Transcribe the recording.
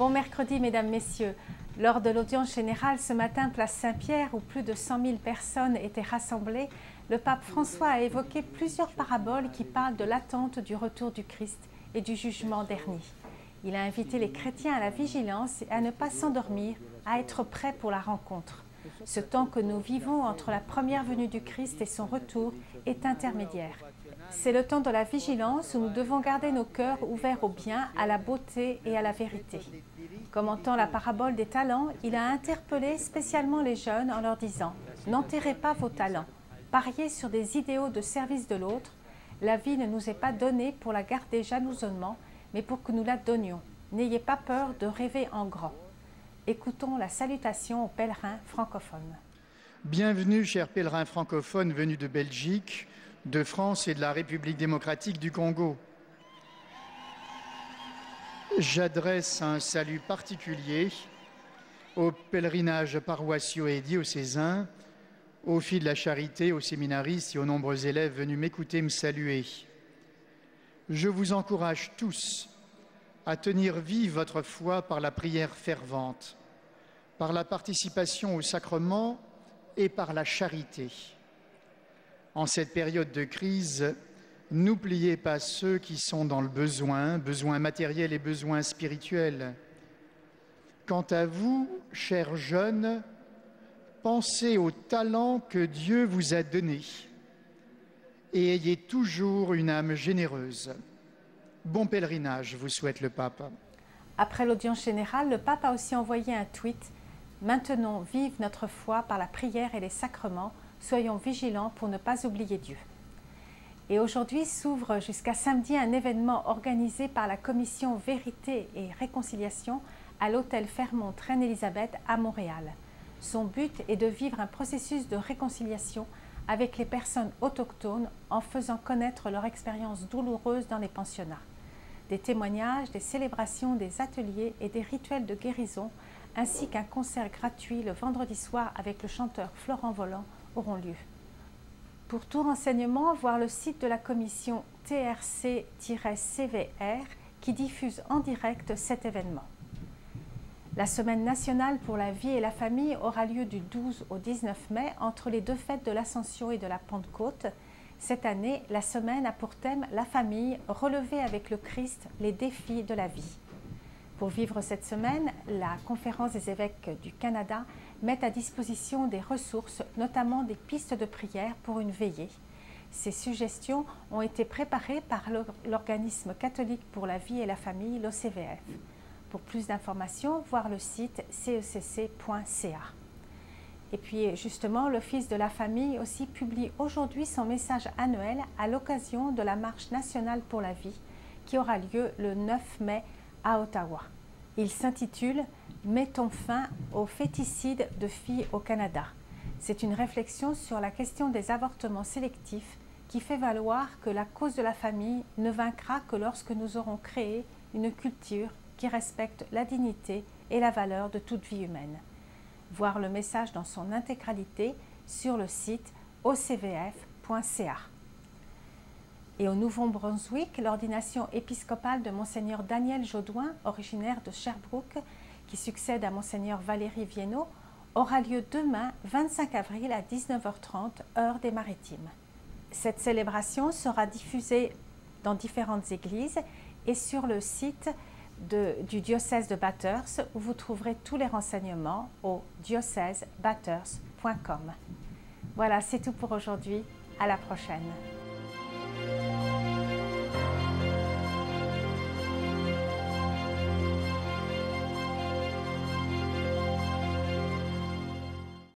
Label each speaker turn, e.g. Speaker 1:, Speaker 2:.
Speaker 1: Bon mercredi, mesdames, messieurs. Lors de l'audience générale ce matin, place Saint-Pierre, où plus de 100 000 personnes étaient rassemblées, le pape François a évoqué plusieurs paraboles qui parlent de l'attente du retour du Christ et du jugement dernier. Il a invité les chrétiens à la vigilance et à ne pas s'endormir, à être prêts pour la rencontre. Ce temps que nous vivons entre la première venue du Christ et son retour est intermédiaire. C'est le temps de la vigilance où nous devons garder nos cœurs ouverts au bien, à la beauté et à la vérité. Commentant la parabole des talents, il a interpellé spécialement les jeunes en leur disant « N'enterrez pas vos talents, pariez sur des idéaux de service de l'autre. La vie ne nous est pas donnée pour la garder jalousement, mais pour que nous la donnions. N'ayez pas peur de rêver en grand. » Écoutons la salutation aux pèlerins francophones.
Speaker 2: Bienvenue, chers pèlerins francophones venus de Belgique, de France et de la République démocratique du Congo. J'adresse un salut particulier aux pèlerinages paroissiaux et diocésains, aux filles de la charité, aux séminaristes et aux nombreux élèves venus m'écouter me saluer. Je vous encourage tous à tenir vive votre foi par la prière fervente, par la participation au sacrement et par la charité. En cette période de crise, n'oubliez pas ceux qui sont dans le besoin matériel et besoin spirituel. Quant à vous, chers jeunes, pensez aux talents que Dieu vous a donnés et ayez toujours une âme généreuse. Bon pèlerinage, vous souhaite le pape.
Speaker 1: Après l'audience générale, le pape a aussi envoyé un tweet « Maintenons vive notre foi par la prière et les sacrements, soyons vigilants pour ne pas oublier Dieu ». Et aujourd'hui s'ouvre jusqu'à samedi un événement organisé par la commission Vérité et Réconciliation à l'hôtel Fairmont Reine-Élisabeth à Montréal. Son but est de vivre un processus de réconciliation avec les personnes autochtones en faisant connaître leur expérience douloureuse dans les pensionnats. Des témoignages, des célébrations, des ateliers et des rituels de guérison, ainsi qu'un concert gratuit le vendredi soir avec le chanteur Florent Volant auront lieu. Pour tout renseignement, voir le site de la commission TRC-CVR qui diffuse en direct cet événement. La Semaine nationale pour la vie et la famille aura lieu du 12 au 19 mai entre les deux fêtes de l'Ascension et de la Pentecôte. Cette année, la semaine a pour thème la famille, relever avec le Christ les défis de la vie. Pour vivre cette semaine, la Conférence des évêques du Canada met à disposition des ressources, notamment des pistes de prière pour une veillée. Ces suggestions ont été préparées par l'organisme catholique pour la vie et la famille, l'OCVF. Pour plus d'informations, voir le site cecc.ca. Et puis justement, l'Office de la famille aussi publie aujourd'hui son message annuel à l'occasion de la Marche nationale pour la vie qui aura lieu le 9 mai à Ottawa. Il s'intitule « Mettons fin au féticide de filles au Canada ». C'est une réflexion sur la question des avortements sélectifs qui fait valoir que la cause de la famille ne vaincra que lorsque nous aurons créé une culture qui respecte la dignité et la valeur de toute vie humaine. Voir le message dans son intégralité sur le site ocvf.ca. Et au Nouveau-Brunswick, l'ordination épiscopale de Monseigneur Daniel Jodoin, originaire de Sherbrooke, qui succède à Monseigneur Valérie Viennot, aura lieu demain, 25 avril à 19h30, heure des Maritimes. Cette célébration sera diffusée dans différentes églises et sur le site du diocèse de Bathurst, où vous trouverez tous les renseignements au diocèsebathurst.com. Voilà, c'est tout pour aujourd'hui. À la prochaine.